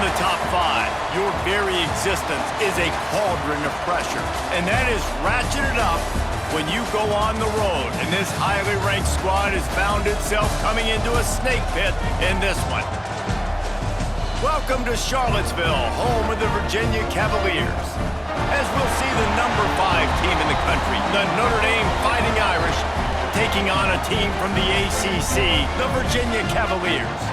the top five, your very existence is a cauldron of pressure. And that is ratcheted up when you go on the road. And this highly ranked squad has found itself coming into a snake pit in this one. Welcome to Charlottesville, home of the Virginia Cavaliers. As we'll see the number 5 team in the country, the Notre Dame Fighting Irish, taking on a team from the ACC, the Virginia Cavaliers.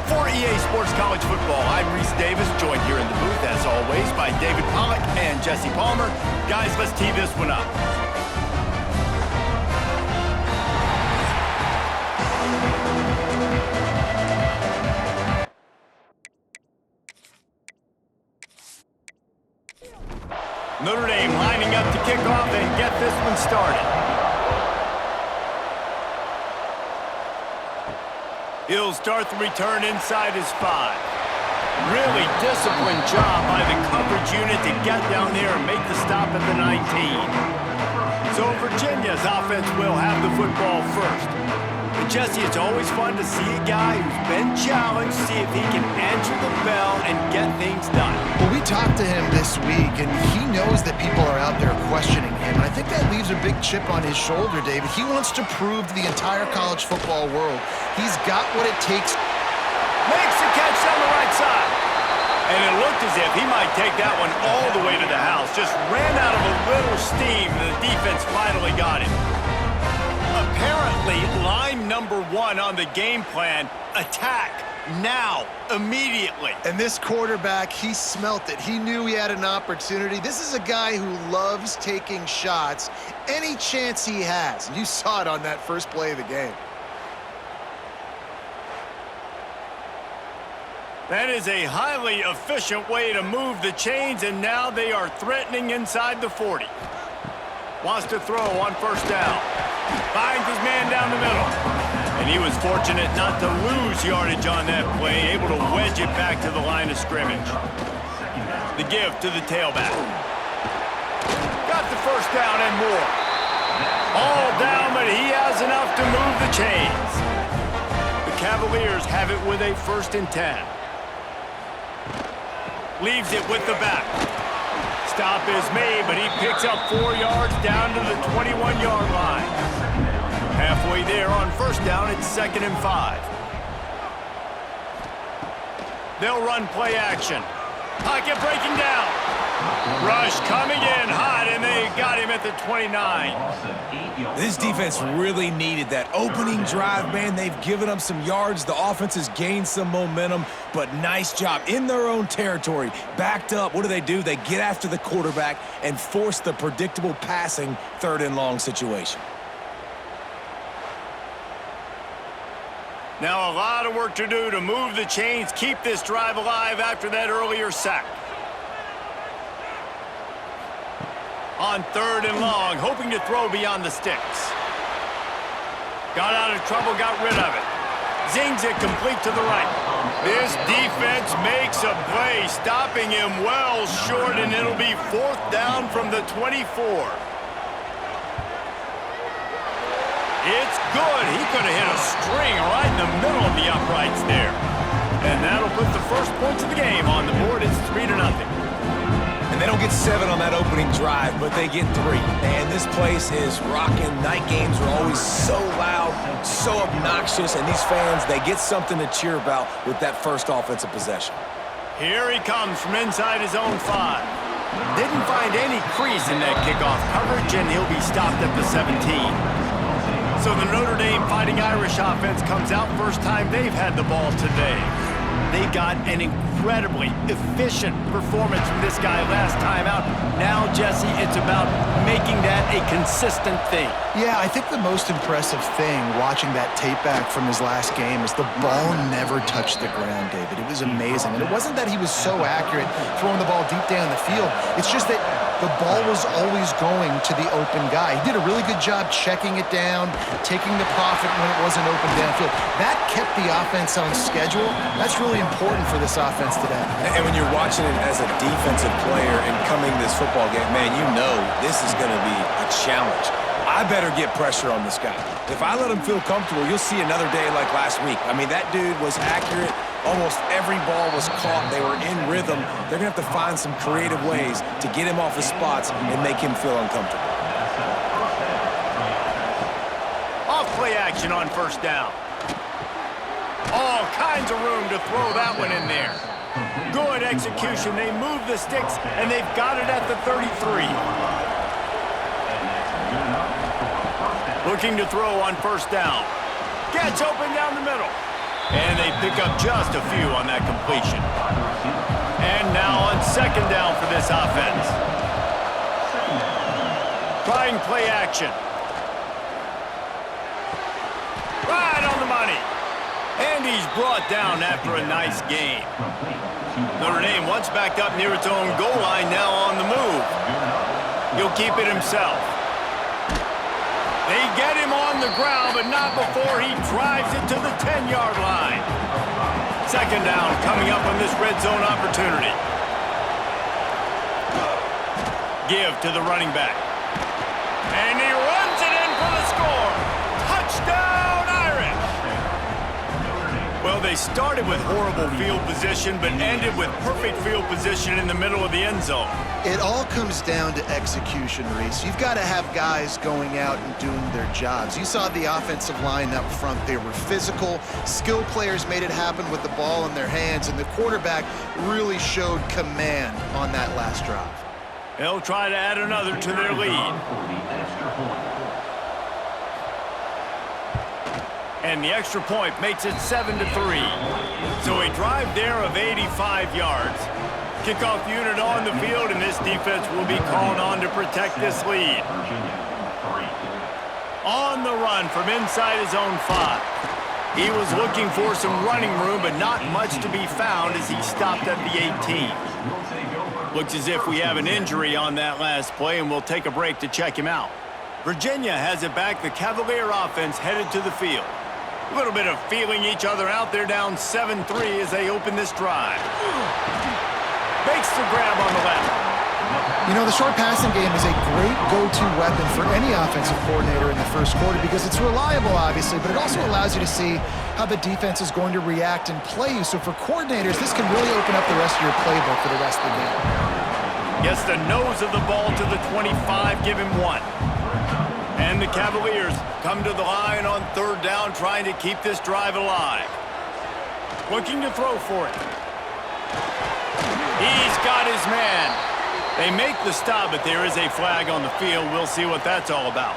For EA Sports College Football, I'm Reese Davis, joined here in the booth, as always, by David Pollack and Jesse Palmer. Guys, let's tee this one up. Notre Dame lining up to kick off and get this one started. He'll start the return inside his 5. Really disciplined job by the coverage unit to get down there and make the stop at the 19. So Virginia's offense will have the football first. And Jesse, it's always fun to see a guy who's been challenged, see if he can answer the bell and get things done. Well, we talked to him this week, and he knows that people are out there questioning him. And I think that leaves a big chip on his shoulder, David. He wants to prove to the entire college football world he's got what it takes. Makes the catch down the right side. And it looked as if he might take that one all the way to the house. Just ran out of a little steam, and the defense finally got him. Apparently, line number 1 on the game plan, attack now, immediately. And this quarterback, he smelt it. He knew he had an opportunity. This is a guy who loves taking shots any chance he has. You saw it on that first play of the game. That is a highly efficient way to move the chains, and now they are threatening inside the 40. Wants to throw on first down. Finds his man down the middle. And he was fortunate not to lose yardage on that play, able to wedge it back to the line of scrimmage. The give to the tailback. Got the first down and more. All down, but he has enough to move the chains. The Cavaliers have it with a 1st and 10. Leaves it with the back. Stop is made, but he picks up 4 yards down to the 21-yard line. Halfway there on first down, it's 2nd and 5. They'll run play action. Pocket breaking down. Rush coming in hot, and they got him at the 29. This defense really needed that opening drive, man. They've given up some yards. The offense has gained some momentum, but nice job in their own territory. Backed up. What do? They get after the quarterback and force the predictable passing 3rd and long situation. Now a lot of work to do to move the chains, keep this drive alive after that earlier sack. On 3rd and long, hoping to throw beyond the sticks. Got out of trouble, got rid of it. Zings it complete to the right. This defense makes a play, stopping him well short, and it'll be 4th down from the 24. It's good. He could have hit a string right in the middle of the uprights there. And that'll put the first points of the game on the board. It's 3-0. And they don't get 7 on that opening drive, but they get 3. And this place is rocking. Night games are always so loud, so obnoxious, and these fans, they get something to cheer about with that first offensive possession. Here he comes from inside his own 5. Didn't find any crease in that kickoff coverage, and he'll be stopped at the 17. So the Notre Dame Fighting Irish offense comes out first time they've had the ball today. They got an incredibly efficient performance from this guy last time out. Now, Jesse, it's about making that a consistent thing. Yeah, I think the most impressive thing watching that tape back from his last game is the ball never touched the ground, David. It was amazing. And it wasn't that he was so accurate throwing the ball deep down the field. It's just that the ball was always going to the open guy. He did a really good job checking it down, taking the profit when it wasn't open downfield. That kept the offense on schedule. That's really important for this offense today. And when you're watching it as a defensive player and coming this football game, man, you know this is going to be a challenge. I better get pressure on this guy. If I let him feel comfortable, you'll see another day like last week. I mean, that dude was accurate. Almost every ball was caught. They were in rhythm. They're going to have to find some creative ways to get him off his spots and make him feel uncomfortable. Off play action on first down. All kinds of room to throw that one in there. Good execution. They move the sticks, and they've got it at the 33. Looking to throw on first down. Gets open down the middle. And they pick up just a few on that completion. And now on second down for this offense. Trying play action. Right on the money. And he's brought down after a nice gain. Notre Dame once backed up near its own goal line, now on the move. He'll keep it himself. They get him on the ground, but not before he drives it to the 10-yard line. Second down coming up on this red zone opportunity. Give to the running back. And he runs it in for the score. Touchdown, Irish! Well, they started with horrible field position, but ended with perfect field position in the middle of the end zone. It all comes down to execution, Reese. You've got to have guys going out and doing their jobs. You saw the offensive line up front. They were physical. Skill players made it happen with the ball in their hands, and the quarterback really showed command on that last drive. They'll try to add another to their lead. And the extra point makes it 7-3. So a drive there of 85 yards. Kickoff unit on the field, and this defense will be called on to protect this lead. On the run from inside his own 5. He was looking for some running room, but not much to be found as he stopped at the 18. Looks as if we have an injury on that last play, and we'll take a break to check him out. Virginia has it back. The Cavalier offense headed to the field. A little bit of feeling each other out. They're down 7-3 as they open this drive. Makes the grab on the left. You know, the short passing game is a great go-to weapon for any offensive coordinator in the first quarter because it's reliable, obviously, but it also allows you to see how the defense is going to react and play you. So for coordinators, this can really open up the rest of your playbook for the rest of the game. Gets the nose of the ball to the 25, give him 1. And the Cavaliers come to the line on third down, trying to keep this drive alive. Looking to throw for it. He's got his man. They make the stop, but there is a flag on the field. We'll see what that's all about.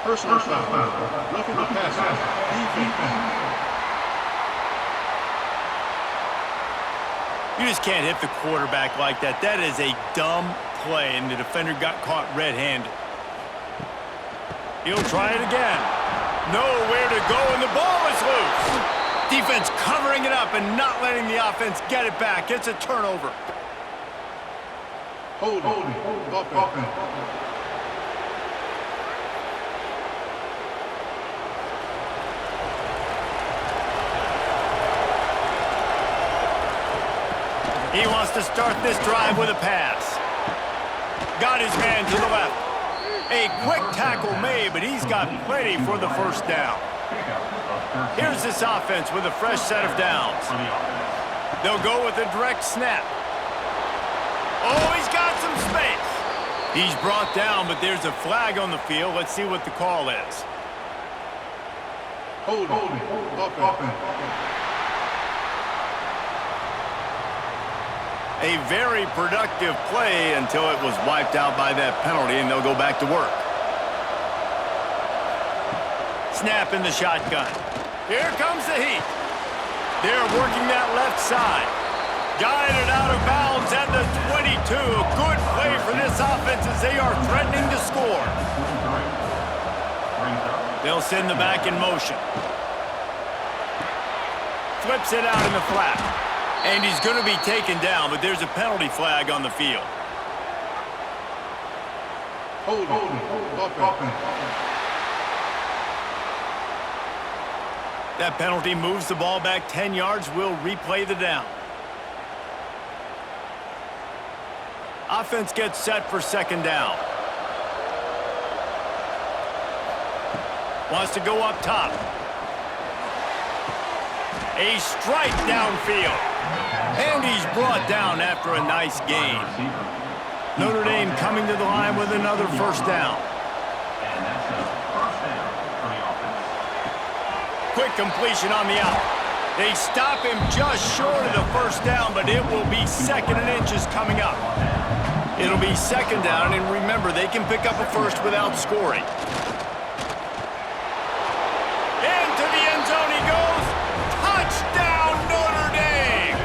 Personal foul. Roughing the passer. You just can't hit the quarterback like that. That is a dumb play, and the defender got caught red-handed. He'll try it again. Nowhere to go, and the ball is loose. Defense covering it up and not letting the offense get it back. It's a turnover. Hold on. He wants to start this drive with a pass. Got his man to the left. A quick tackle made, but he's got plenty for the first down. Here's this offense with a fresh set of downs. They'll go with a direct snap. Oh, he's got some space. He's brought down, but there's a flag on the field. Let's see what the call is. Hold on. A very productive play until it was wiped out by that penalty, and they'll go back to work. Snap in the shotgun. Here comes the heat. They're working that left side. Guided out of bounds at the 22. A good play for this offense as they are threatening to score. They'll send the back in motion. Flips it out in the flat. And he's going to be taken down, but there's a penalty flag on the field. Hold on. That penalty moves the ball back 10 yards. We'll replay the down. Offense gets set for second down. Wants to go up top. A strike downfield. And he's brought down after a nice gain. Notre Dame coming to the line with another first down. Quick completion on the out. They stop him just short of the first down, but it will be 2nd and inches coming up. It'll be 2nd down, and remember, they can pick up a first without scoring. Into the end zone he goes. Touchdown, Notre Dame!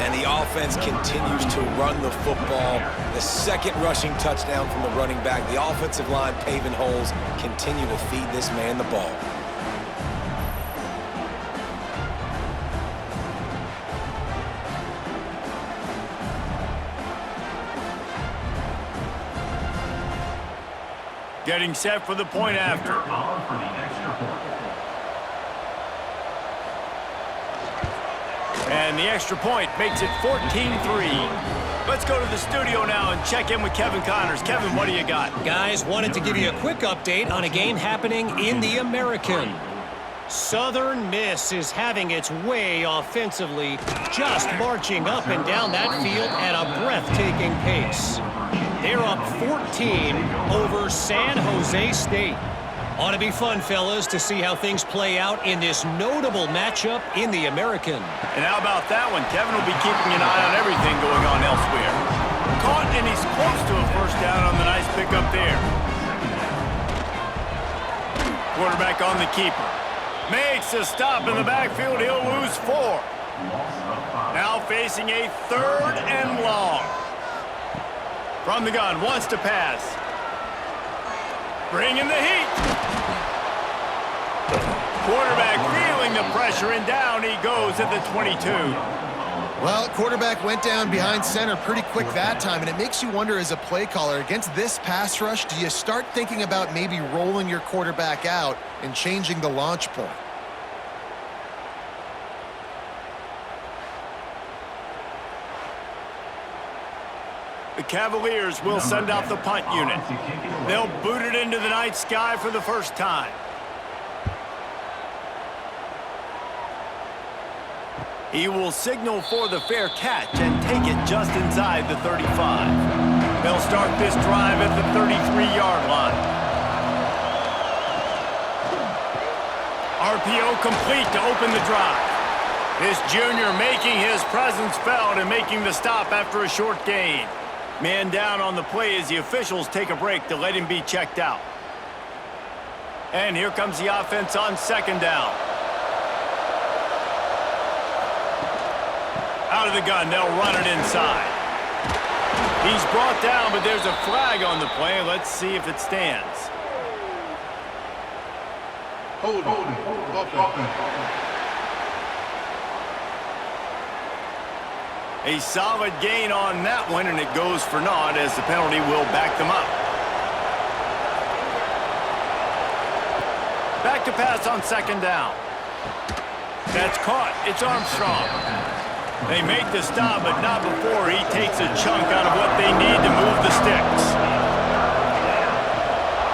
And the offense continues to run the football. The 2nd rushing touchdown from the running back. The offensive line paving holes continue to feed this man the ball. Getting set for the point after. And the extra point makes it 14-3. Let's go to the studio now and check in with Kevin Connors. Kevin, what do you got? Guys, wanted to give you a quick update on a game happening in the American. Southern Miss is having its way offensively, just marching up and down that field at a breathtaking pace. They're up 14 over San Jose State. Ought to be fun, fellas, to see how things play out in this notable matchup in the American. And how about that one? Kevin will be keeping an eye on everything going on elsewhere. Caught, and he's close to a first down on the nice pickup there. Quarterback on the keeper. Makes a stop in the backfield. He'll lose 4. Now facing a 3rd and long. From the gun, wants to pass. Bringing the heat. Quarterback feeling the pressure, and down he goes at the 22. Well, quarterback went down behind center pretty quick that time, and it makes you wonder as a play caller, against this pass rush, do you start thinking about maybe rolling your quarterback out and changing the launch point? The Cavaliers will send out the punt unit. They'll boot it into the night sky for the first time. He will signal for the fair catch and take it just inside the 35. They'll start this drive at the 33-yard line. RPO complete to open the drive. This junior making his presence felt and making the stop after a short gain. Man down on the play as the officials take a break to let him be checked out. And here comes the offense on 2nd down. Out of the gun, they'll run it inside. He's brought down, but there's a flag on the play. Let's see if it stands. Hold offense. A solid gain on that one, and it goes for naught as the penalty will back them up. Back to pass on 2nd down. That's caught. It's Armstrong. They make the stop, but not before he takes a chunk out of what they need to move the sticks.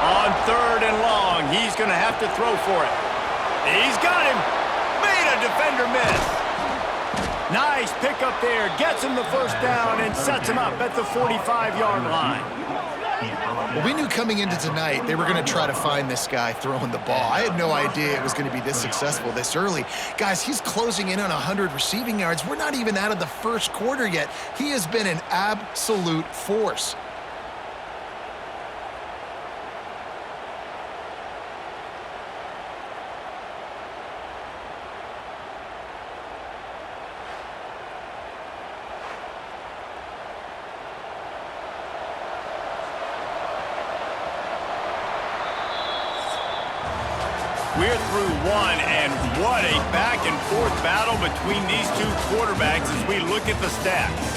On 3rd and long, he's going to have to throw for it. He's got him. Made a defender miss. Nice pickup there. Gets him the first down and sets him up at the 45-yard line. Well, we knew coming into tonight they were going to try to find this guy throwing the ball. I had no idea it was going to be this successful this early. Guys, he's closing in on 100 receiving yards. We're not even out of the first quarter yet. He has been an absolute force. We're through one, and what a back-and-forth battle between these two quarterbacks as we look at the stats.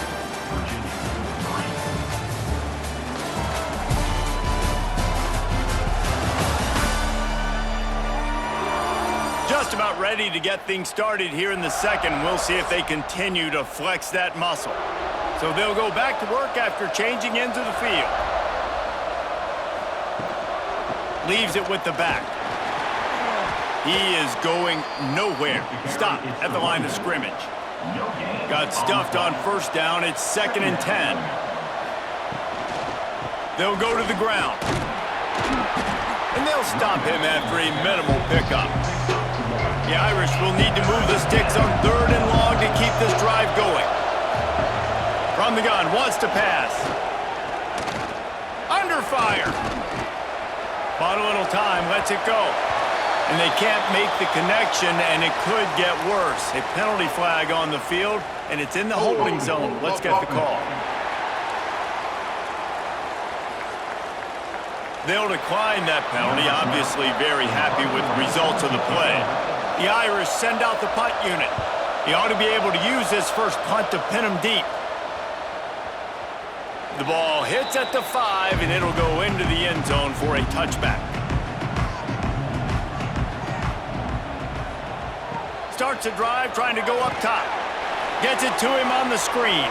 Just about ready to get things started here in the second. We'll see if they continue to flex that muscle. So they'll go back to work after changing into the field. leaves it with the back. He is going nowhere. Stop at the line of scrimmage. Got stuffed on first down. It's 2nd and 10. They'll go to the ground. And they'll stop him after a minimal pickup. The Irish will need to move the sticks on 3rd and long to keep this drive going. From the gun, wants to pass. Under fire. Bought a little time, lets it go. And they can't make the connection, and it could get worse. A penalty flag on the field, and it's in the holding zone. Let's get the call. They'll decline that penalty, obviously very happy with the results of the play. The Irish send out the punt unit. He ought to be able to use this first punt to pin him deep. The ball hits at the 5, and it'll go into the end zone for a touchback. Starts a drive trying to go up top. Gets it to him on the screen.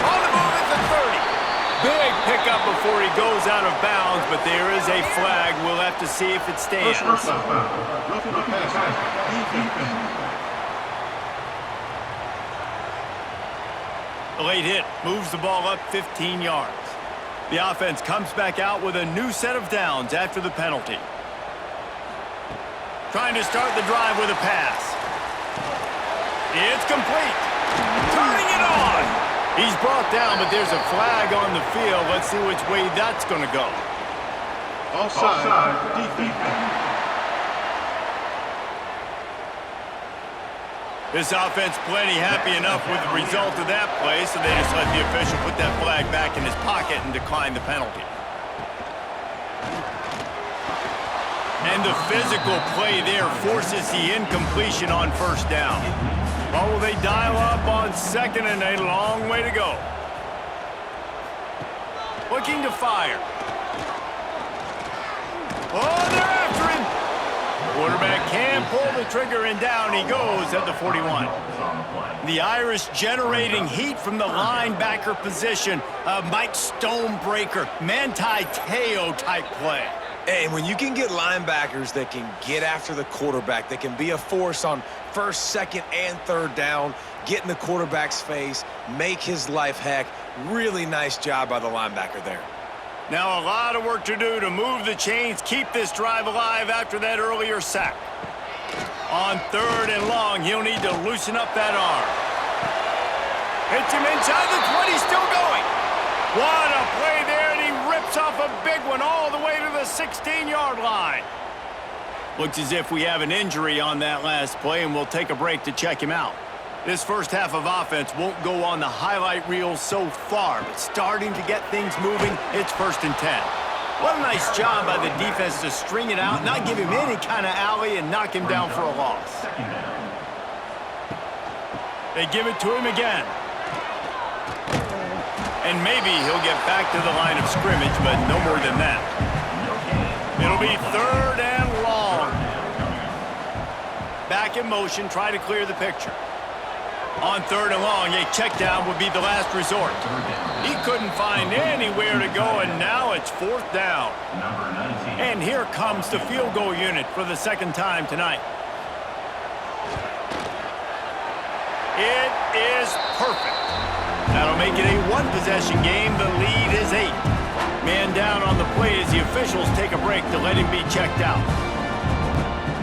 On the move at the 30. Big pickup before he goes out of bounds, but there is a flag. We'll have to see if it stands. A late hit moves the ball up 15 yards. The offense comes back out with a new set of downs after the penalty. Trying to start the drive with a pass. It's complete. Turning it on. He's brought down, but there's a flag on the field. Let's see which way that's going to go. Offside. Defense. This offense plenty happy enough with the result of that play, so they just let the official put that flag back in his pocket and decline the penalty. And the physical play there forces the incompletion on first down. Or will they dial up on 2nd and a long way to go? Looking to fire. Oh, they're after him. Quarterback can pull the trigger, and down he goes at the 41. The Irish generating heat from the linebacker position. Mike Stonebreaker, Manti Te'o type play. And when you can get linebackers that can get after the quarterback, that can be a force on 1st, 2nd, and 3rd down, get in the quarterback's face, make his life heck, really nice job by the linebacker there. Now a lot of work to do to move the chains, keep this drive alive after that earlier sack. On 3rd and long, he'll need to loosen up that arm. Hits him inside the 20, still going. What a play there, and he rips off a big one all the way to the 16-yard line. Looks as if we have an injury on that last play, and we'll take a break to check him out. This first half of offense won't go on the highlight reel so far, but starting to get things moving, it's 1st and 10. What a nice job by the defense to string it out, not give him any kind of alley, and knock him down for a loss. They give it to him again. And maybe he'll get back to the line of scrimmage, but no more than that. It'll be 3rd and long. Back in motion, try to clear the picture. On 3rd and long, a check down would be the last resort. He couldn't find anywhere to go, and now it's 4th down. And here comes the field goal unit for the 2nd time tonight. It is perfect. That'll make it a one-possession game. The lead is 8. Man down on the play as the officials take a break to let him be checked out.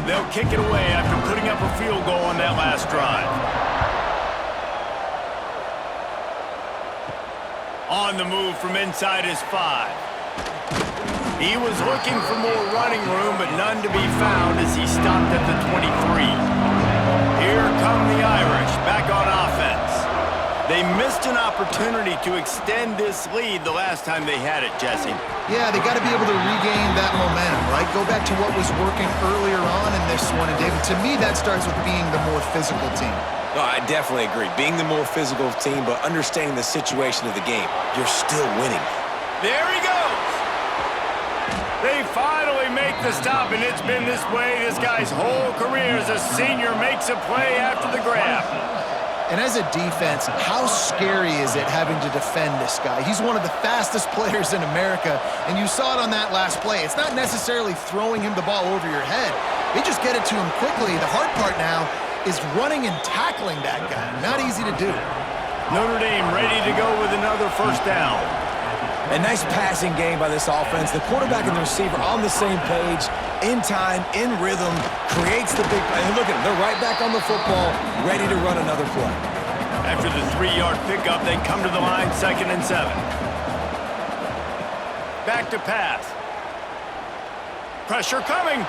They'll kick it away after putting up a field goal on that last drive. On the move from inside his 5. He was looking for more running room, but none to be found as he stopped at the 23. Here come the Irish back on offense. They missed an opportunity to extend this lead the last time they had it, Jesse. Yeah, they got to be able to regain that momentum, right? Go back to what was working earlier on in this one. And, David, to me, that starts with being the more physical team. No, I definitely agree. Being the more physical team, but understanding the situation of the game. You're still winning. There he goes. They finally make the stop, and it's been this way this guy's whole career as a senior makes a play after the grab. And as a defense, how scary is it having to defend this guy? He's one of the fastest players in America, and you saw it on that last play. It's not necessarily throwing him the ball over your head. They just get it to him quickly. The hard part now is running and tackling that guy. Not easy to do. Notre Dame ready to go with another first down. A nice passing game by this offense. The quarterback and the receiver on the same page, in time, in rhythm, creates the big play. And look at them, they're right back on the football, ready to run another play. After the 3-yard pickup, they come to the line, 2nd and 7. Back to pass. Pressure coming.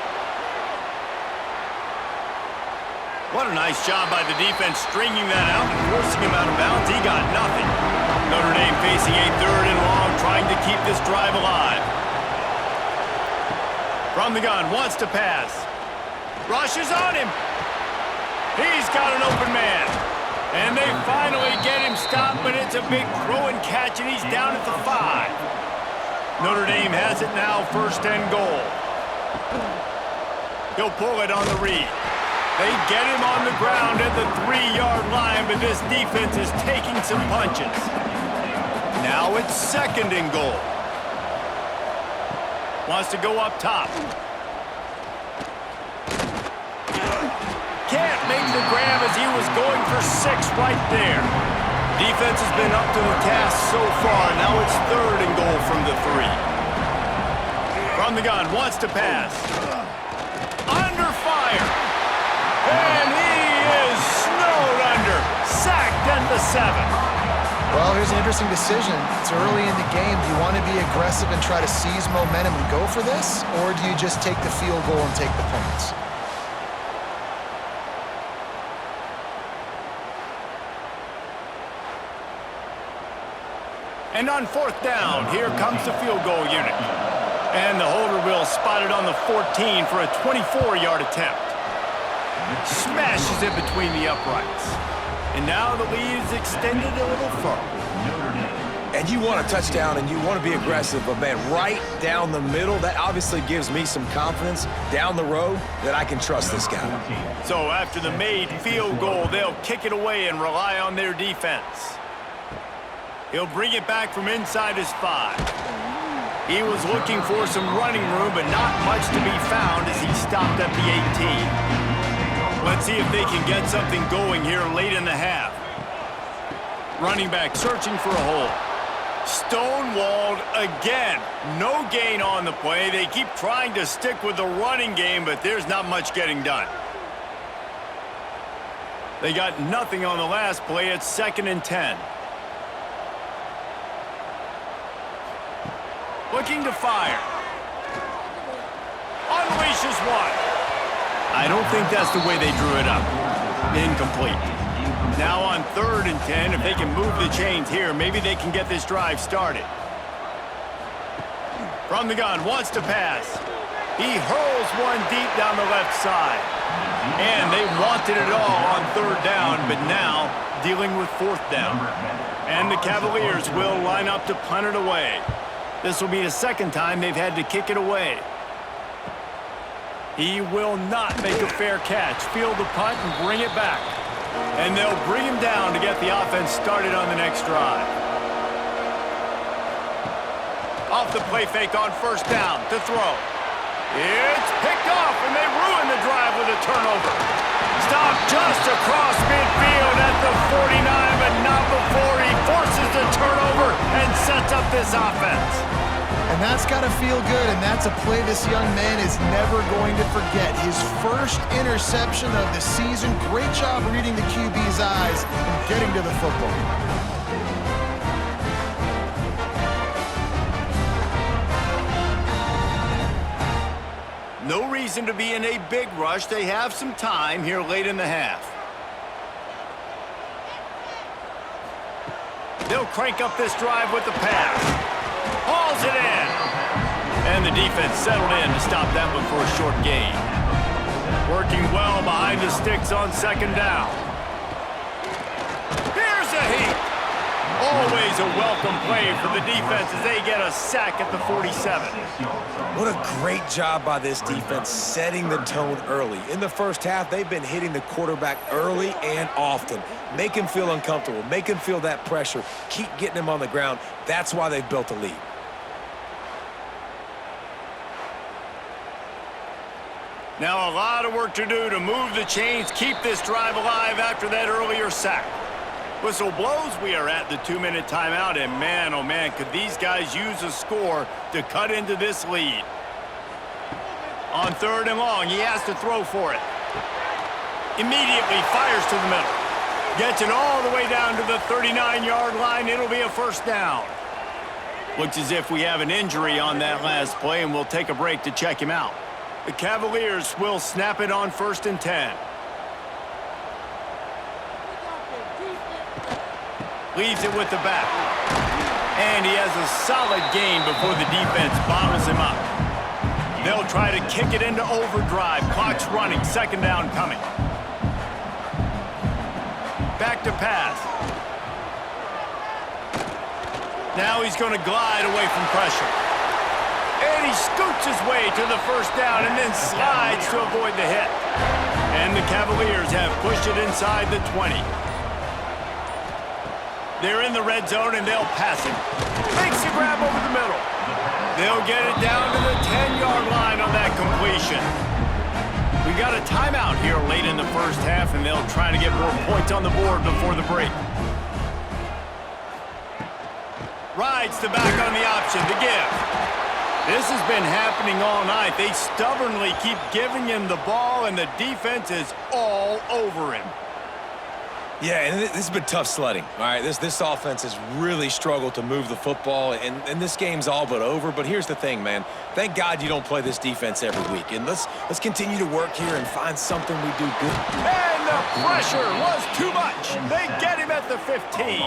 What a nice job by the defense stringing that out and forcing him out of bounds. He got nothing. Notre Dame facing a 3rd and long, trying to keep this drive alive. From the gun, wants to pass. Rushes on him. He's got an open man. And they finally get him stopped, but it's a big throw and catch, and he's down at the 5. Notre Dame has it now, 1st and goal. He'll pull it on the read. They get him on the ground at the 3-yard line, but this defense is taking some punches. Now it's 2nd and goal. Wants to go up top. Can't make the grab as he was going for 6 right there. Defense has been up to the task so far. Now it's 3rd and goal from the 3. From the gun, wants to pass. Under fire. And he is snowed under. Sacked at the 7. Well, here's an interesting decision. It's early in the game. Do you want to be aggressive and try to seize momentum and go for this? Or do you just take the field goal and take the points? And on 4th down, here comes the field goal unit. And the holder will spot it on the 14 for a 24-yard attempt. Smashes it between the uprights. And now the lead is extended a little further. And you want a touchdown and you want to be aggressive, but man, right down the middle, that obviously gives me some confidence down the road that I can trust this guy. So after the made field goal, they'll kick it away and rely on their defense. He'll bring it back from inside his 5. He was looking for some running room, but not much to be found as he stopped at the 18. Let's see if they can get something going here late in the half. Running back searching for a hole. Stonewalled again. No gain on the play. They keep trying to stick with the running game, but there's not much getting done. They got nothing on the last play. It's 2nd and 10. Looking to fire. Unleashes one. I don't think that's the way they drew it up. Incomplete. Now on 3rd and 10, if they can move the chains here, maybe they can get this drive started. From the gun, wants to pass. He hurls one deep down the left side. And they wanted it all on 3rd down, but now dealing with 4th down. And the Cavaliers will line up to punt it away. This will be the 2nd time they've had to kick it away. He will not make a fair catch. Field the punt and bring it back. And they'll bring him down to get the offense started on the next drive. Off the play fake on 1st down to throw. It's picked off, and they ruin the drive with a turnover. Stopped just across midfield at the 49, but not before he forces the turnover and sets up this offense. And that's got to feel good, and that's a play this young man is never going to forget. His first interception of the season. Great job reading the QB's eyes and getting to the football. No reason to be in a big rush. They have some time here late in the half. They'll crank up this drive with the pass. Hauls it in. And the defense settled in to stop that one for a short gain. Working well behind the sticks on 2nd down. Here's a heat. Always a welcome play for the defense as they get a sack at the 47. What a great job by this defense setting the tone early. In the first half, they've been hitting the quarterback early and often. Make him feel uncomfortable. Make him feel that pressure. Keep getting him on the ground. That's why they've built a lead. Now a lot of work to do to move the chains, keep this drive alive after that earlier sack. Whistle blows, we are at the 2-minute timeout, and man, oh man, could these guys use a score to cut into this lead. On 3rd and long, he has to throw for it. Immediately fires to the middle. Gets it all the way down to the 39-yard line. It'll be a first down. Looks as if we have an injury on that last play, and we'll take a break to check him out. The Cavaliers will snap it on 1st and 10. Leaves it with the back. And he has a solid gain before the defense bottles him up. They'll try to kick it into overdrive. Clock's running. 2nd down coming. Back to pass. Now he's going to glide away from pressure. And he scoots his way to the 1st down and then slides to avoid the hit. And the Cavaliers have pushed it inside the 20. They're in the red zone and they'll pass him. Makes the grab over the middle. They'll get it down to the 10-yard line on that completion. We got a timeout here late in the first half, and they'll try to get more points on the board before the break. Rides the back on the option to give. This has been happening all night. They stubbornly keep giving him the ball, and the defense is all over him. Yeah, and this has been tough sledding. All right, this offense has really struggled to move the football, and this game's all but over. But here's the thing, man. Thank God you don't play this defense every week. And let's continue to work here and find something we do good. And the pressure was too much. They get him at the 15.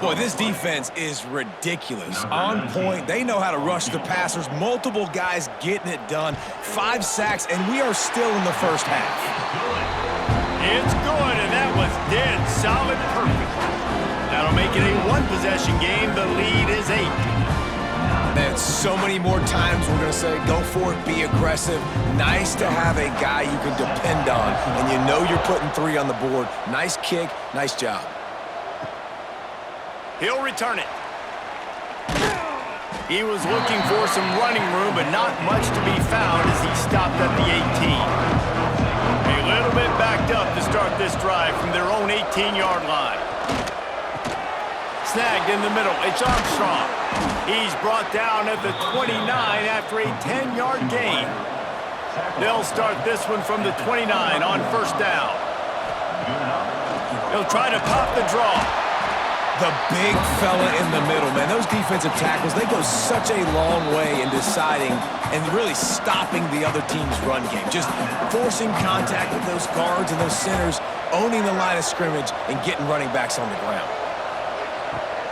Boy, this defense is ridiculous. On point. They know how to rush the passers. Multiple guys getting it done. 5 sacks, and we are still in the first half. It's good, and that was dead solid perfect. That'll make it a 1-possession game. The lead is 8. And so many more times we're going to say, go for it, be aggressive. Nice to have a guy you can depend on, and you know you're putting 3 on the board. Nice kick, nice job. He'll return it. He was looking for some running room, but not much to be found as he stopped at the 18. A little bit backed up to start this drive from their own 18-yard line. Snagged in the middle. It's Armstrong. He's brought down at the 29 after a 10-yard gain. They'll start this one from the 29 on 1st down. They'll try to pop the draw. The big fella in the middle, man. Those defensive tackles, they go such a long way in deciding and really stopping the other team's run game. Just forcing contact with those guards and those centers, owning the line of scrimmage, and getting running backs on the ground.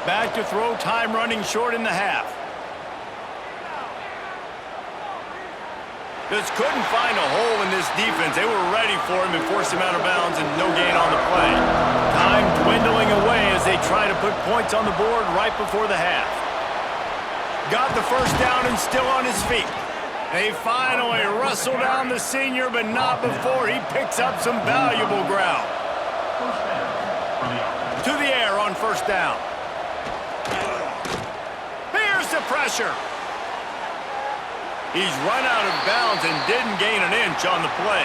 Back to throw, time running short in the half. Just couldn't find a hole in this defense. They were ready for him and forced him out of bounds, and no gain on the play. Time dwindling away as they try to put points on the board right before the half. Got the 1st down and still on his feet. They finally wrestle down the senior, but not before he picks up some valuable ground. To the air on 1st down. Here's the pressure. He's run out of bounds and didn't gain an inch on the play.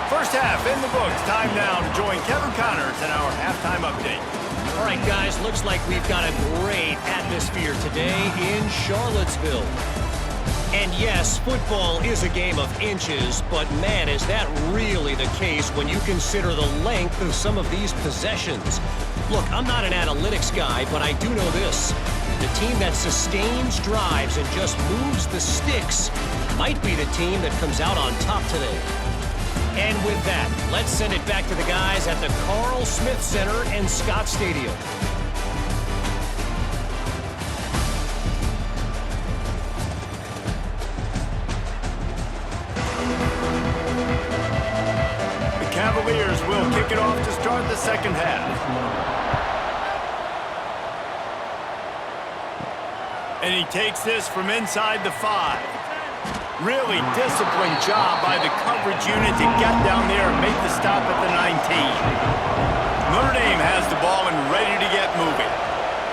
First half in the books. Time now to join Kevin Connors in our halftime update. All right, guys, looks like we've got a great atmosphere today in Charlottesville. And yes, football is a game of inches, but man, is that really the case when you consider the length of some of these possessions. Look, I'm not an analytics guy, but I do know this. The team that sustains drives and just moves the sticks might be the team that comes out on top today. And with that, let's send it back to the guys at the Carl Smith Center and Scott Stadium. The Cavaliers will kick it off to start the second half. And he takes this from inside the 5. Really disciplined job by the coverage unit to get down there and make the stop at the 19. Notre Dame has the ball and ready to get moving.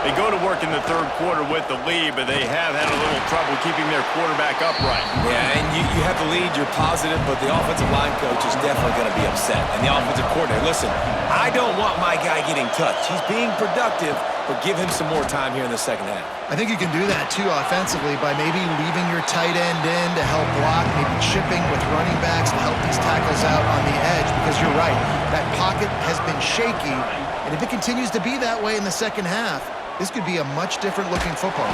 They go to work in the third quarter with the lead, but they have had a little trouble keeping their quarterback upright. Yeah, and you have the lead, you're positive, but the offensive line coach is definitely going to be upset. And the offensive coordinator, listen, I don't want my guy getting touched. He's being productive, but give him some more time here in the second half. I think you can do that, too, offensively, by maybe leaving your tight end in to help block, maybe chipping with running backs to help these tackles out on the edge, because you're right, that pocket has been shaky, and if it continues to be that way in the second half, this could be a much different-looking football.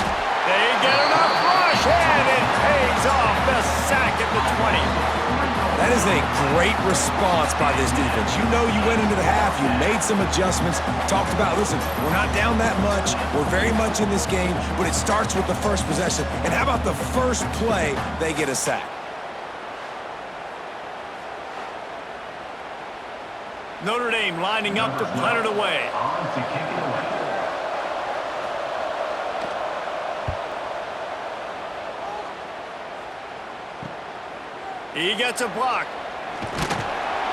They get enough rush, and it pays off the sack at the 20. That is a great response by this defense. You know you went into the half, you made some adjustments, talked about, listen, we're not down that much, we're very much in this game, but it starts with the first possession. And how about the first play, they get a sack? Notre Dame lining up to punt it away. He gets a block.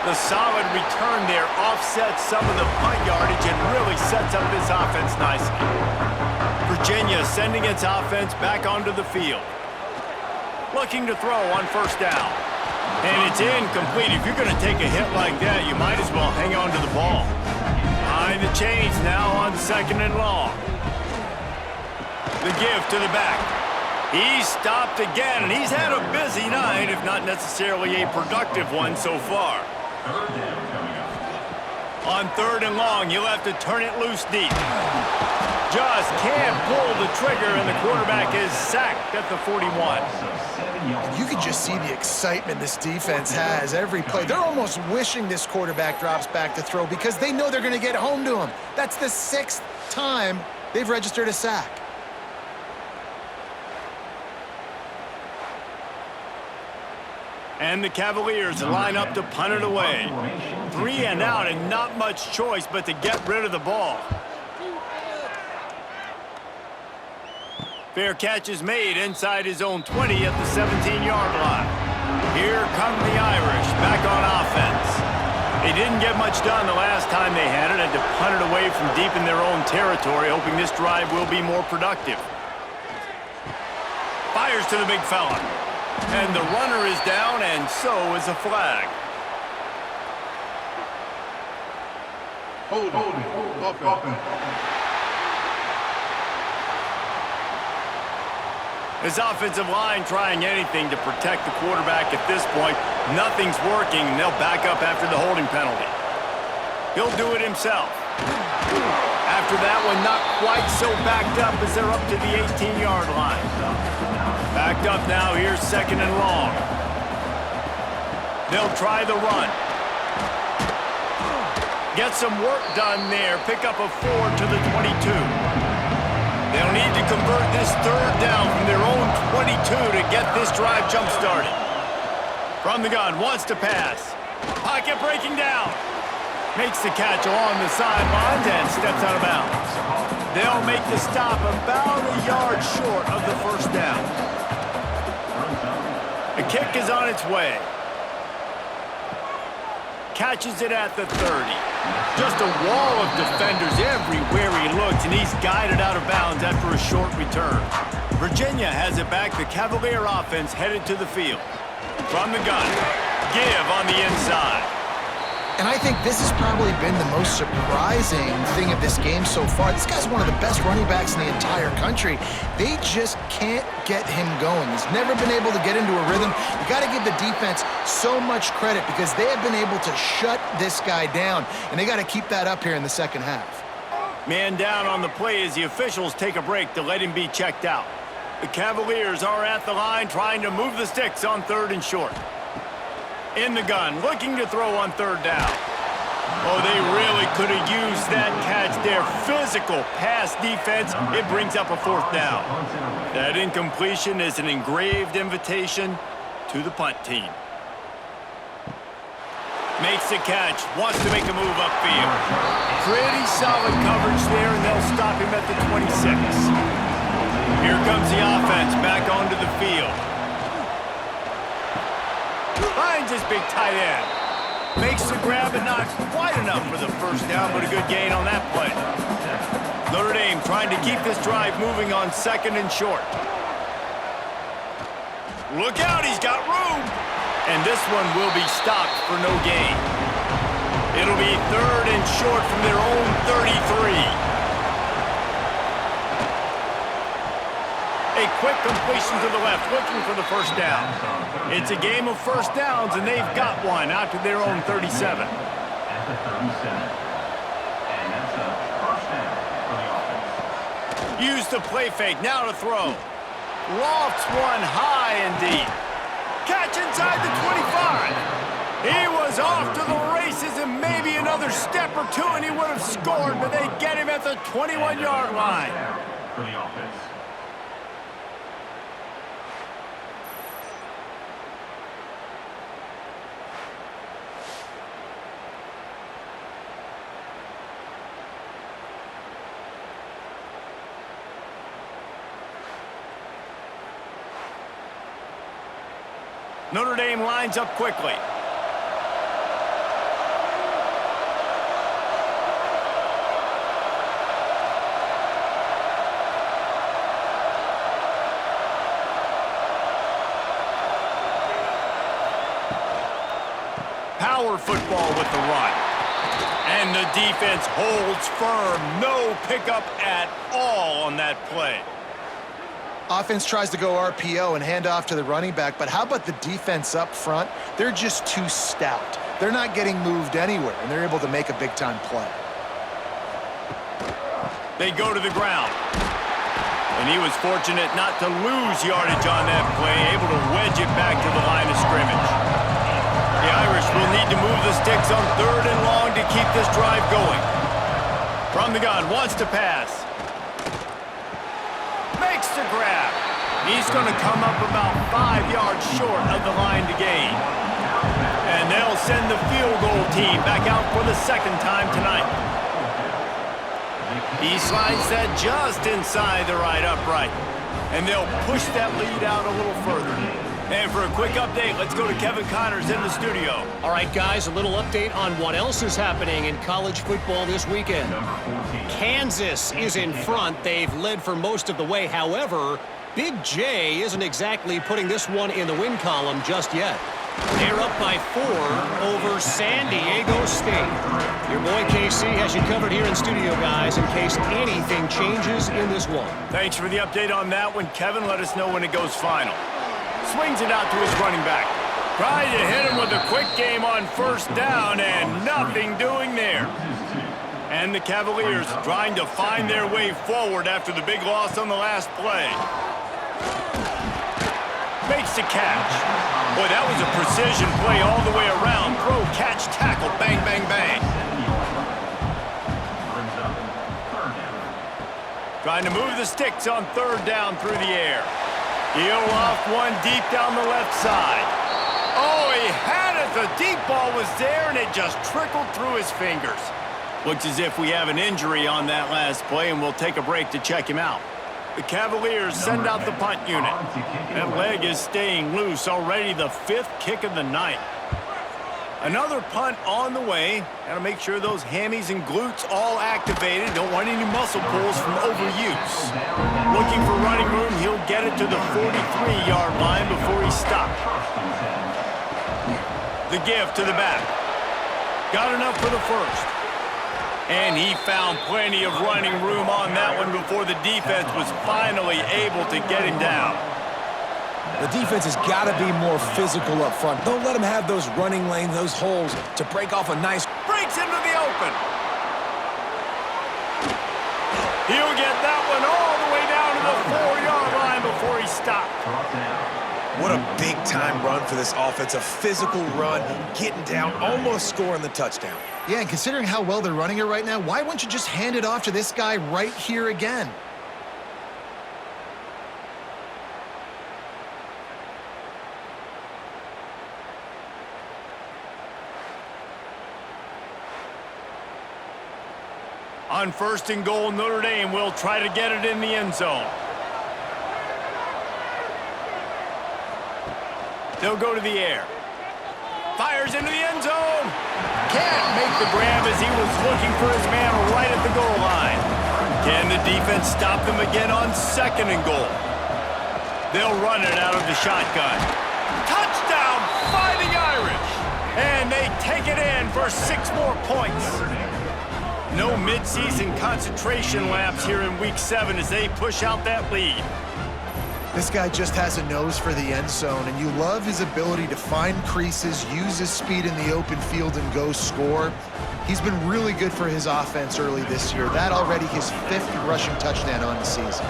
The solid return there offsets some of the punt yardage and really sets up this offense nicely. Virginia sending its offense back onto the field. Looking to throw on first down. And it's incomplete. If you're going to take a hit like that, you might as well hang on to the ball. Behind the chains now on second and long. The give to the back. He's stopped again, and he's had a busy night, if not necessarily a productive one so far. On third and long, you'll have to turn it loose deep. Just can't pull the trigger, and the quarterback is sacked at the 41. You can just see the excitement this defense has every play. They're almost wishing this quarterback drops back to throw because they know they're going to get home to him. That's the 6th time they've registered a sack. And the Cavaliers line up to punt it away. 3 and out and not much choice but to get rid of the ball. Fair catch is made inside his own 20 at the 17-yard line. Here come the Irish back on offense. They didn't get much done the last time they had it, had to punt it away from deep in their own territory, hoping this drive will be more productive. Fires to the big fella. And the runner is down, and so is a flag. Hold it. His offensive line trying anything to protect the quarterback at this point. Nothing's working, and they'll back up after the holding penalty. He'll do it himself. After that one, not quite so backed up as they're up to the 18-yard line. Backed up now, here's second and long. They'll try the run. Get some work done there. Pick up a 4 to the 22. They'll need to convert this third down from their own 22 to get this drive jump-started. From the gun, wants to pass. Pocket breaking down. Makes the catch along the sidelines and steps out of bounds. They'll make the stop about a yard short of the first down. The kick is on its way. Catches it at the 30. Just a wall of defenders everywhere he looks, and he's guided out of bounds after a short return. Virginia has it back. The Cavalier offense headed to the field. From the gun, give on the inside. And I think this has probably been the most surprising thing of this game so far. This guy's one of the best running backs in the entire country. They just can't get him going. He's never been able to get into a rhythm. You got to give the defense so much credit because they have been able to shut this guy down, and they got to keep that up here in the second half. Man down on the play as the officials take a break to let him be checked out. The Cavaliers are at the line trying to move the sticks on third and short. In the gun, looking to throw on third down. Oh, they really could have used that catch there. Physical pass defense. It brings up a fourth down. That incompletion is an engraved invitation to the punt team. Makes the catch. Wants to make a move upfield. Pretty solid coverage there, and they'll stop him at the 26. Here comes the offense back onto the field. Finds his big tight end. Makes the grab, but not quite enough for the first down, but a good gain on that play. Notre Dame trying to keep this drive moving on 2nd and short. Look out, he's got room. And this one will be stopped for no gain. It'll be 3rd and short from their own 33. A quick completion to the left, looking for the first down. It's a game of first downs, and they've got one out to their own 37. At the 37. And that's a first down for the offense. Use the play fake, now to throw. Lofts one high and deep. Catch inside the 25. He was off to the races and maybe another step or two, and he would have scored, but they get him at the 21-yard line. For the offense. Notre Dame lines up quickly. Power football with the run. And the defense holds firm. No pickup at all on that play. Offense tries to go RPO and hand off to the running back, but how about the defense up front? They're just too stout. They're not getting moved anywhere, and they're able to make a big-time play. They go to the ground. And he was fortunate not to lose yardage on that play, able to wedge it back to the line of scrimmage. The Irish will need to move the sticks on 3rd and long to keep this drive going. From the gun, wants to pass. Makes the grab. He's going to come up about 5 yards short of the line to gain. And they'll send the field goal team back out for the 2nd time tonight. He slides that just inside the right upright. And they'll push that lead out a little further. And for a quick update, let's go to Kevin Connors in the studio. All right, guys, a little update on what else is happening in college football this weekend. Kansas is in front. They've led for most of the way. However, Big J isn't exactly putting this one in the win column just yet. They're up by 4 over San Diego State. Your boy KC has you covered here in studio, guys, in case anything changes in this one. Thanks for the update on that one, Kevin. Let us know when it goes final. Swings it out to his running back. Trying to hit him with a quick game on 1st down, and nothing doing there. And the Cavaliers trying to find their way forward after the big loss on the last play. Makes the catch. Boy, that was a precision play all the way around. Throw, catch, tackle, bang, bang, bang. Trying to move the sticks on 3rd down through the air. He'll off one deep down the left side. Oh, he had it. The deep ball was there, and it just trickled through his fingers. Looks as if we have an injury on that last play, and we'll take a break to check him out. The Cavaliers send out the punt unit. That leg is staying loose. Already the 5th kick of the night. Another punt on the way. Got to make sure those hammies and glutes all activated. Don't want any muscle pulls from overuse. Looking for running room. He'll get it to the 43-yard line before he stopped. The give to the back. Got enough for the 1st. And he found plenty of running room on that one before the defense was finally able to get him down. The defense has got to be more physical up front. Don't let them have those running lanes, those holes to break off a nice... Breaks into the open. He'll get that one all the way down to the 4-yard line before he stopped. What a big-time run for this offense. A physical run, getting down, almost scoring the touchdown. Yeah, and considering how well they're running it right now, why wouldn't you just hand it off to this guy right here again? On 1st and goal, Notre Dame will try to get it in the end zone. They'll go to the air. Fires into the end zone. Can't make the grab as he was looking for his man right at the goal line. Can the defense stop them again on 2nd and goal? They'll run it out of the shotgun. Touchdown, Fighting Irish! And they take it in for 6 more points. No midseason concentration laps here in Week 7 as they push out that lead. This guy just has a nose for the end zone, and you love his ability to find creases, use his speed in the open field, and go score. He's been really good for his offense early this year. That already his 5th rushing touchdown on the season.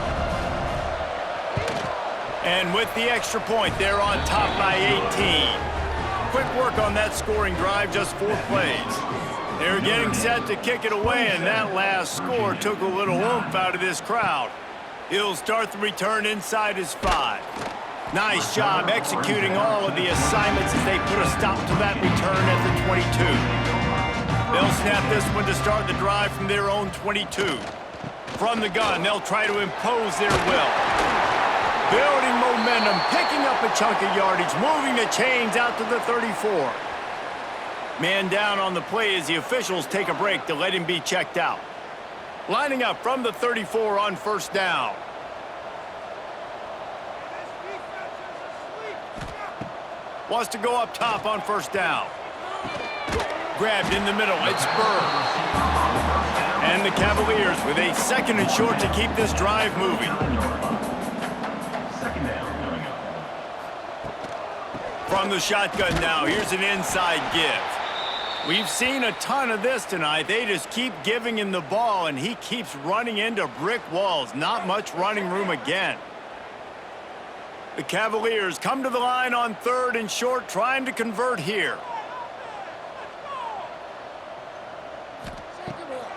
And with the extra point, they're on top by 18. Quick work on that scoring drive, just 4 plays. They're getting set to kick it away, and that last score took a little oomph out of this crowd. He'll start the return inside his 5. Nice job executing all of the assignments as they put a stop to that return at the 22. They'll snap this one to start the drive from their own 22. From the gun, they'll try to impose their will. Building momentum, picking up a chunk of yardage, moving the chains out to the 34. Man down on the play as the officials take a break to let him be checked out. Lining up from the 34 on 1st down. Wants to go up top on 1st down. Grabbed in the middle, it's Burns. And the Cavaliers with a 2nd and short to keep this drive moving. 2nd down coming up. From the shotgun now, here's an inside give. We've seen a ton of this tonight. They just keep giving him the ball, and he keeps running into brick walls. Not much running room again. The Cavaliers come to the line on 3rd and short, trying to convert here.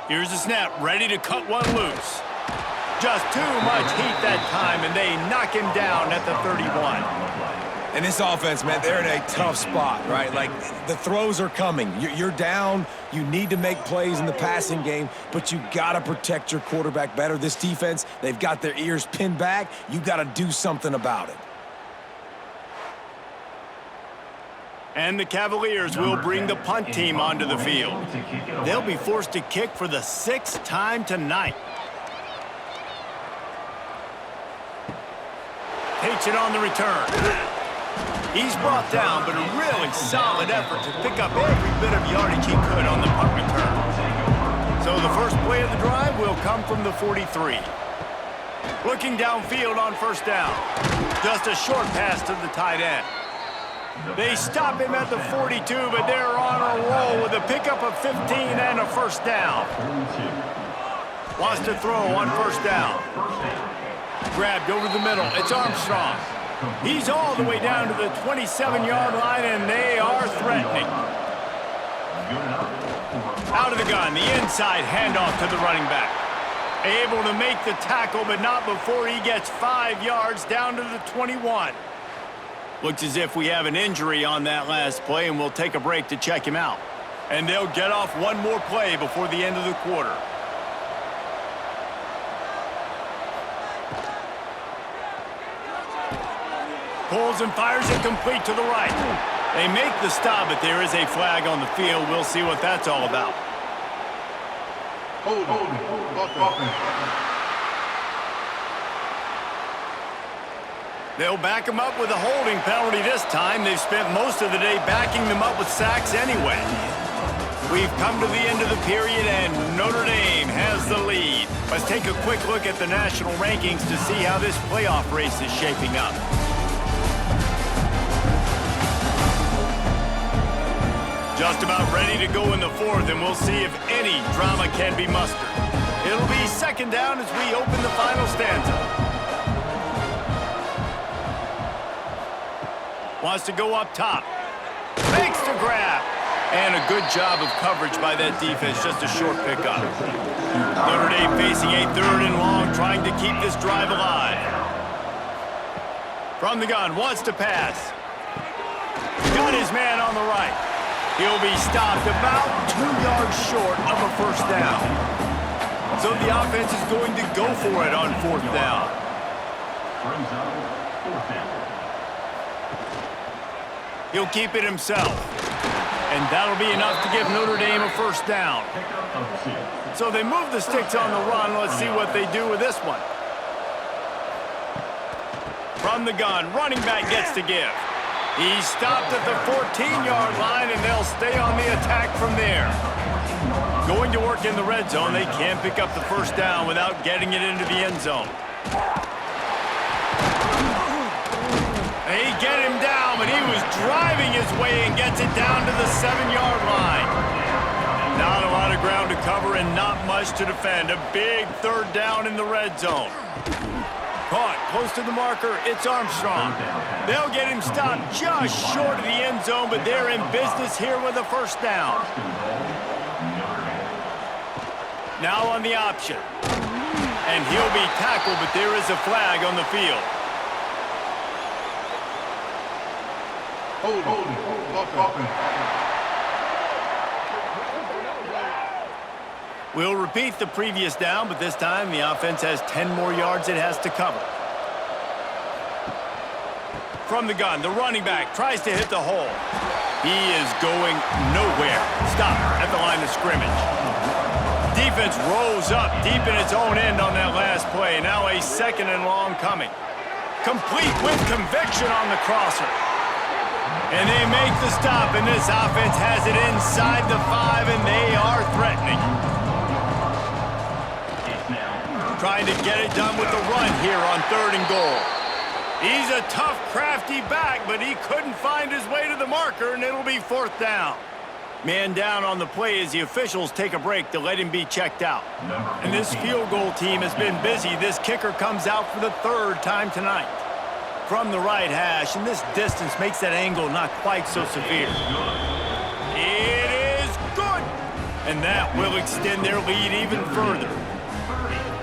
Here's the snap, ready to cut one loose. Just too much heat that time, and they knock him down at the 31. And this offense, man, they're in a tough spot, right? Like, the throws are coming. You're down. You need to make plays in the passing game, but you got to protect your quarterback better. This defense, they've got their ears pinned back. You got to do something about it. And the Cavaliers will bring the punt team onto the field. They'll be forced to kick for the 6th time tonight. Takes it on the return. He's brought down, but a really solid effort to pick up every bit of yardage he could on the punt return. So the first play of the drive will come from the 43. Looking downfield on 1st down. Just a short pass to the tight end. They stop him at the 42, but they're on a roll with a pickup of 15 and a 1st down. Wants to throw on 1st down. Grabbed over the middle. It's Armstrong. He's all the way down to the 27-yard line, and they are threatening. Out of the gun, the inside handoff to the running back. Able to make the tackle, but not before he gets 5 yards down to the 21. Looks as if we have an injury on that last play, and we'll take a break to check him out. And they'll get off one more play before the end of the quarter. Pulls and fires it complete to the right. They make the stop, but there is a flag on the field. We'll see what that's all about. Hold it. They'll back him up with a holding penalty this time. They've spent most of the day backing them up with sacks anyway. We've come to the end of the period, and Notre Dame has the lead. Let's take a quick look at the national rankings to see how this playoff race is shaping up. Just about ready to go in the 4th, and we'll see if any drama can be mustered. It'll be 2nd down as we open the final stanza. Wants to go up top. Makes the grab. And a good job of coverage by that defense, just a short pickup. Notre Dame facing a 3rd and long, trying to keep this drive alive. From the gun, wants to pass. Got his man on the right. He'll be stopped about 2 yards short of a 1st down. So the offense is going to go for it on 4th down. He'll keep it himself. And that'll be enough to give Notre Dame a first down. So they move the sticks on the run. Let's see what they do with this one. From the gun, running back gets to give. He's stopped at the 14-yard line, and they'll stay on the attack from there. Going to work in the red zone, they can't pick up the first down without getting it into the end zone. They get him down, but he was driving his way and gets it down to the 7-yard line. Not a lot of ground to cover and not much to defend. A big third down in the red zone. Caught close to the marker, it's Armstrong. They'll get him stopped just short of the end zone, but they're in business here with a first down. Now on the option. And he'll be tackled, but there is a flag on the field. We'll repeat the previous down, but this time the offense has 10 more yards it has to cover. From the gun, the running back tries to hit the hole. He is going nowhere. Stop at the line of scrimmage. Defense rolls up deep in its own end on that last play. Now a 2nd and long coming. Complete with conviction on the crosser. And they make the stop, and this offense has it inside the 5, and they are threatening. Trying to get it done with the run here on 3rd and goal. He's a tough, crafty back, but he couldn't find his way to the marker, and it'll be 4th down. Man down on the play as the officials take a break to let him be checked out. And this field goal team has been busy. This kicker comes out for the 3rd time tonight. From the right hash, and this distance makes that angle not quite so severe. It is good! And that will extend their lead even further.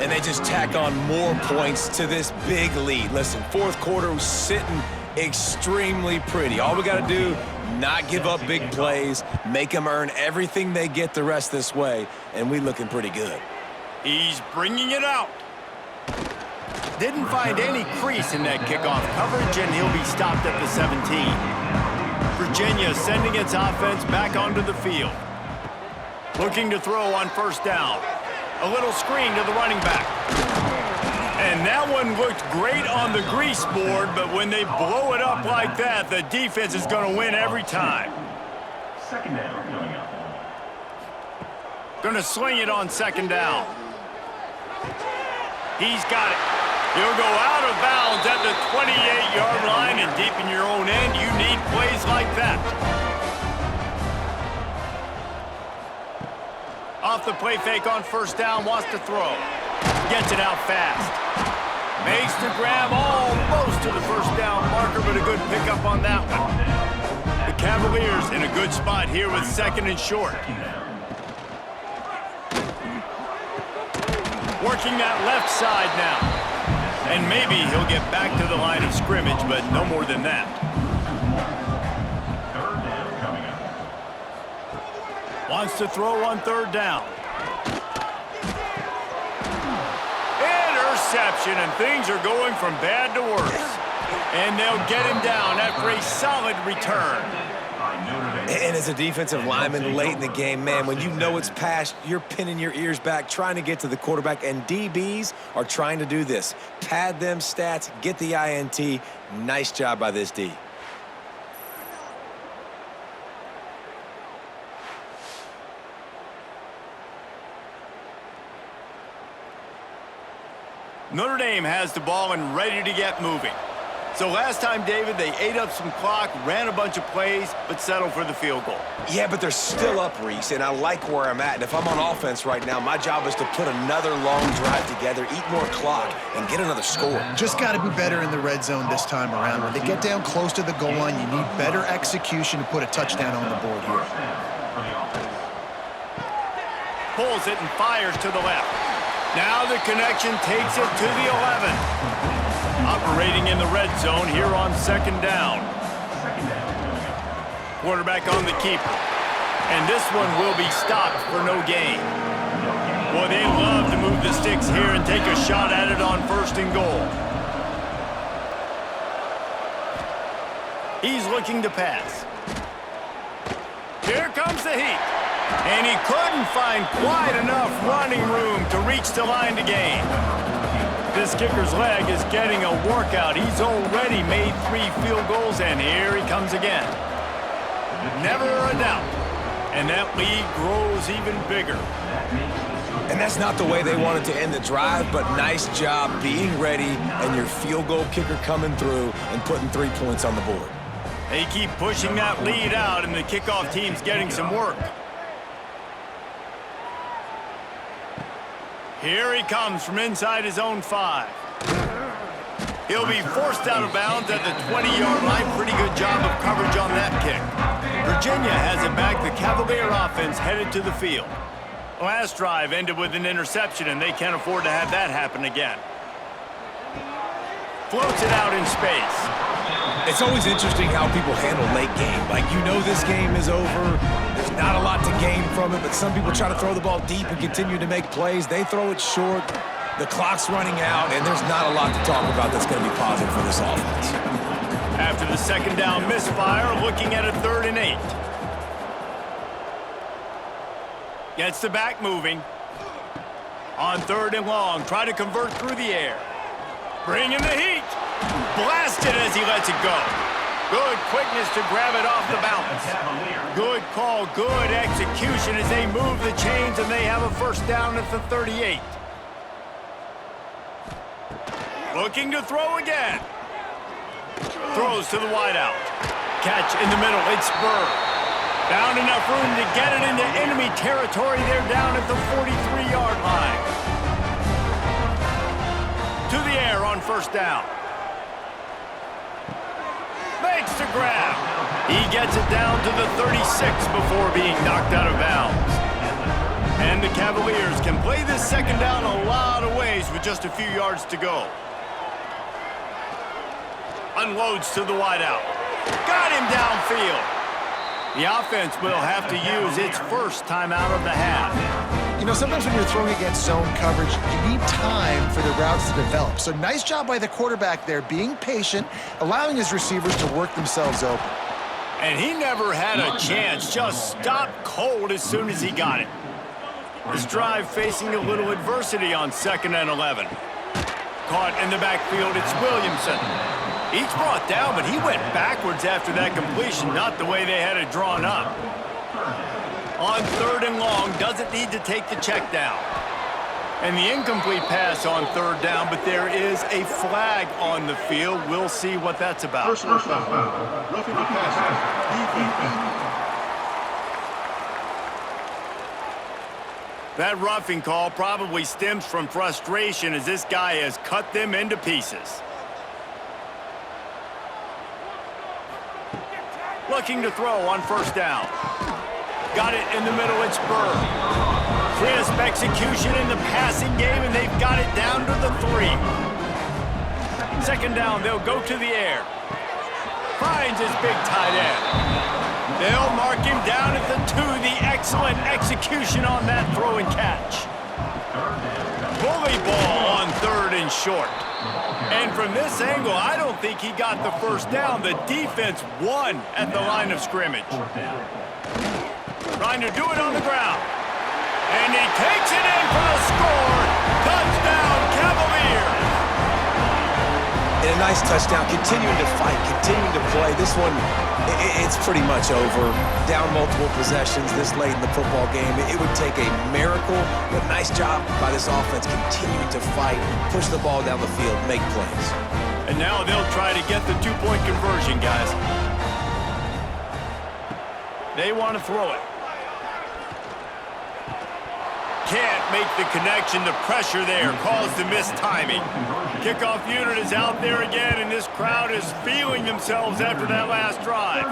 And they just tack on more points to this big lead. Listen, 4th quarter was sitting extremely pretty. All we got to do, not give up big plays, make them earn everything they get the rest this way, and we looking pretty good. He's bringing it out. Didn't find any crease in that kickoff coverage, and he'll be stopped at the 17. Virginia sending its offense back onto the field. Looking to throw on 1st down. A little screen to the running back. And that one looked great on the grease board, but when they blow it up like that, the defense is going to win every time. 2nd down coming up. Going to sling it on 2nd down. He's got it. He'll go out of bounds at the 28-yard line, and deep in your own end, you need plays like that. Off the play fake on 1st down, wants to throw. Gets it out fast. Makes the grab almost to the 1st down marker, but a good pickup on that one. The Cavaliers in a good spot here with 2nd and short. Working that left side now. And maybe he'll get back to the line of scrimmage, but no more than that. 3rd down coming up. Wants to throw on 3rd down. Interception, and things are going from bad to worse. And they'll get him down after a solid return. And as a defensive lineman late in the game, man, when you know it's past, you're pinning your ears back, trying to get to the quarterback, and DBs are trying to do this. Pad them stats, get the INT. Nice job by this D. Notre Dame has the ball and ready to get moving. So last time, David, they ate up some clock, ran a bunch of plays, but settled for the field goal. Yeah, but they're still up, Reese, and I like where I'm at. And if I'm on offense right now, my job is to put another long drive together, eat more clock, and get another score. Just got to be better in the red zone this time around. When they get down close to the goal line, you need better execution to put a touchdown on the board here. Pulls it and fires to the left. Now the connection takes it to the 11. Operating in the red zone here on 2nd down. Quarterback on the keeper. And this one will be stopped for no gain. Boy, they love to move the sticks here and take a shot at it on 1st and goal. He's looking to pass. Here comes the heat. And he couldn't find quite enough running room to reach the line to gain. This kicker's leg is getting a workout. He's already made 3 field goals, and here he comes again. Never a doubt. And that lead grows even bigger. And that's not the way they wanted to end the drive, but nice job being ready and your field goal kicker coming through and putting 3 points on the board. They keep pushing that lead out, and the kickoff team's getting some work. Here he comes from inside his own 5. He'll be forced out of bounds at the 20-yard line. Pretty good job of coverage on that kick. Virginia has it back. The Cavalier offense headed to the field. Last drive ended with an interception, and they can't afford to have that happen again. Floats it out in space. It's always interesting how people handle late game. Like, you know this game is over. There's not a lot to gain from it, but some people try to throw the ball deep and continue to make plays. They throw it short. The clock's running out, and there's not a lot to talk about that's going to be positive for this offense. After the second down misfire, looking at a 3rd and 8. Gets the back moving. On 3rd and long, try to convert through the air. Bring in the heat. Blasted as he lets it go. Good quickness to grab it off the bounce. Good call, good execution as they move the chains, and they have a first down at the 38. Looking to throw again. Throws to the wideout. Catch in the middle, it's Burr. Found enough room to get it into enemy territory. They're down at the 43-yard line. To the air on first down. Makes the grab. He gets it down to the 36 before being knocked out of bounds. And the Cavaliers can play this second down a lot of ways with just a few yards to go. Unloads to the wideout. Got him downfield. The offense will have to use its first timeout of the half. You know, sometimes when you're throwing against zone coverage, you need time for the routes to develop. So nice job by the quarterback there, being patient, allowing his receivers to work themselves open. And he never had a chance, just stopped cold as soon as he got it. This drive facing a little adversity on 2nd and 11. Caught in the backfield, it's Williamson. He's brought down, but he went backwards after that completion, not the way they had it drawn up. On 3rd and long, doesn't need to take the check down. And the incomplete pass on 3rd down, but there is a flag on the field. We'll see what that's about. Personal foul. Roughing the passer. That roughing call probably stems from frustration as this guy has cut them into pieces. Looking to throw on first down. Got it in the middle, it's Burr. Crisp execution in the passing game, and they've got it down to the 3. 2nd down, they'll go to the air. Finds his big tight end. They'll mark him down at the 2. The excellent execution on that throw and catch. Bully ball on 3rd and short. And from this angle, I don't think he got the first down. The defense won at the line of scrimmage. Trying to do it on the ground. And he takes it in for the score. Touchdown, Cavaliers. And a nice touchdown, continuing to fight, continuing to play. This one, it's pretty much over. Down multiple possessions this late in the football game. It would take a miracle, but nice job by this offense continuing to fight, push the ball down the field, make plays. And now they'll try to get the 2-point conversion, guys. They want to throw it. Can't make the connection. The pressure there caused the missed timing. Kickoff unit is out there again, and this crowd is feeling themselves after that last drive.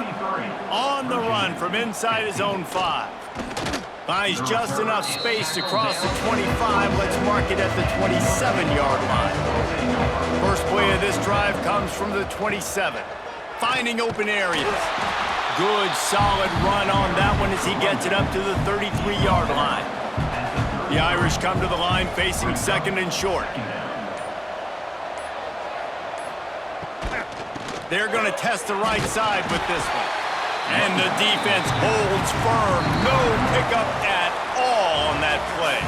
On the run from inside his own 5. Finds just enough space to cross the 25. Let's mark it at the 27-yard line. First play of this drive comes from the 27. Finding open areas. Good, solid run on that one as he gets it up to the 33-yard line. The Irish come to the line facing 2nd and short. They're going to test the right side with this one. And the defense holds firm. No pickup at all on that play.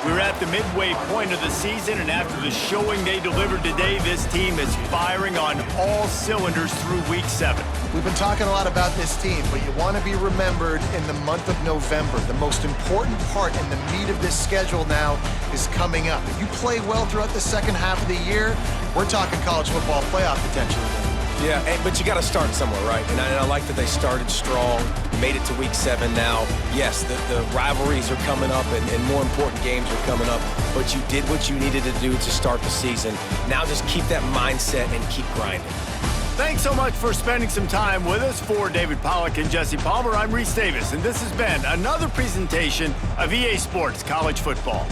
We're at the midway point of the season, and after the showing they delivered today, this team is firing on all cylinders through Week 7. We've been talking a lot about this team, but you want to be remembered in the month of November. The most important part and the meat of this schedule now is coming up. If you play well throughout the second half of the year, we're talking college football playoff potential again. Yeah, but you got to start somewhere, right? And I like that they started strong, made it to Week 7 now. Yes, the rivalries are coming up, and more important games are coming up, but you did what you needed to do to start the season. Now just keep that mindset and keep grinding. Thanks so much for spending some time with us. For David Pollack and Jesse Palmer, I'm Reese Davis, and this has been another presentation of EA Sports College Football.